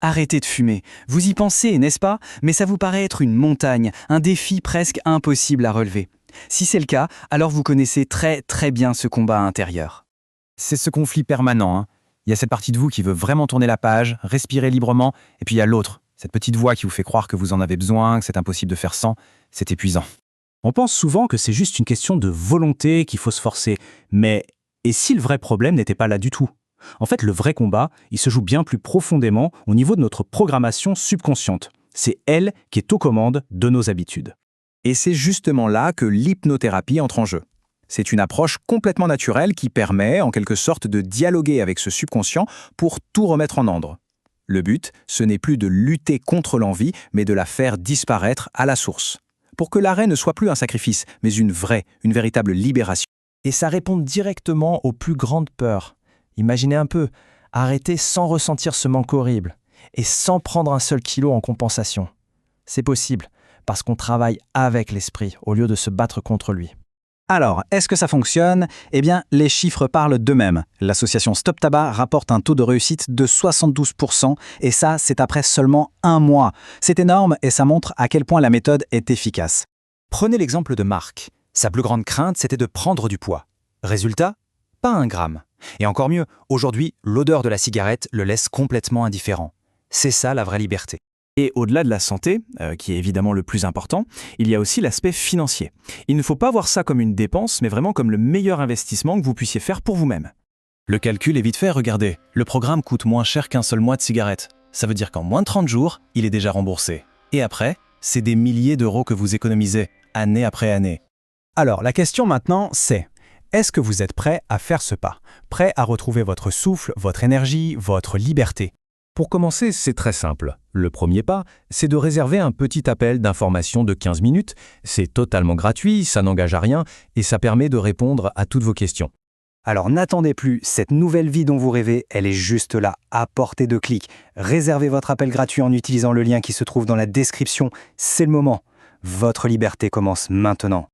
Arrêtez de fumer. Vous y pensez, n'est-ce pas? Mais ça vous paraît être une montagne, un défi presque impossible à relever. Si c'est le cas, alors vous connaissez très très bien ce combat intérieur. C'est ce conflit permanent, hein. Il y a cette partie de vous qui veut vraiment tourner la page, respirer librement, et puis il y a l'autre, cette petite voix qui vous fait croire que vous en avez besoin, que c'est impossible de faire sans. C'est épuisant. On pense souvent que c'est juste une question de volonté qu'il faut se forcer. Mais et si le vrai problème n'était pas là du tout? En fait, le vrai combat, il se joue bien plus profondément au niveau de notre programmation subconsciente. C'est elle qui est aux commandes de nos habitudes. Et c'est justement là que l'hypnothérapie entre en jeu. C'est une approche complètement naturelle qui permet, en quelque sorte, de dialoguer avec ce subconscient pour tout remettre en ordre. Le but, ce n'est plus de lutter contre l'envie, mais de la faire disparaître à la source. Pour que l'arrêt ne soit plus un sacrifice, mais une véritable libération. Et ça répond directement aux plus grandes peurs. Imaginez un peu, arrêter sans ressentir ce manque horrible et sans prendre un seul kilo en compensation. C'est possible, parce qu'on travaille avec l'esprit au lieu de se battre contre lui. Alors, est-ce que ça fonctionne? Eh bien, les chiffres parlent d'eux-mêmes. L'association Stop Tabac rapporte un taux de réussite de 72%, et ça, c'est après seulement un mois. C'est énorme et ça montre à quel point la méthode est efficace. Prenez l'exemple de Marc. Sa plus grande crainte, c'était de prendre du poids. Résultat, pas un gramme. Et encore mieux, aujourd'hui, l'odeur de la cigarette le laisse complètement indifférent. C'est ça la vraie liberté. Et au-delà de la santé, qui est évidemment le plus important, il y a aussi l'aspect financier. Il ne faut pas voir ça comme une dépense, mais vraiment comme le meilleur investissement que vous puissiez faire pour vous-même. Le calcul est vite fait, regardez. Le programme coûte moins cher qu'un seul mois de cigarette. Ça veut dire qu'en moins de 30 jours, il est déjà remboursé. Et après, c'est des milliers d'euros que vous économisez, année après année. Alors, la question maintenant, c'est: est-ce que vous êtes prêt à faire ce pas? Prêt à retrouver votre souffle, votre énergie, votre liberté? Pour commencer, c'est très simple. Le premier pas, c'est de réserver un petit appel d'information de 15 minutes. C'est totalement gratuit, ça n'engage à rien et ça permet de répondre à toutes vos questions. Alors n'attendez plus, cette nouvelle vie dont vous rêvez, elle est juste là, à portée de clic. Réservez votre appel gratuit en utilisant le lien qui se trouve dans la description. C'est le moment. Votre liberté commence maintenant.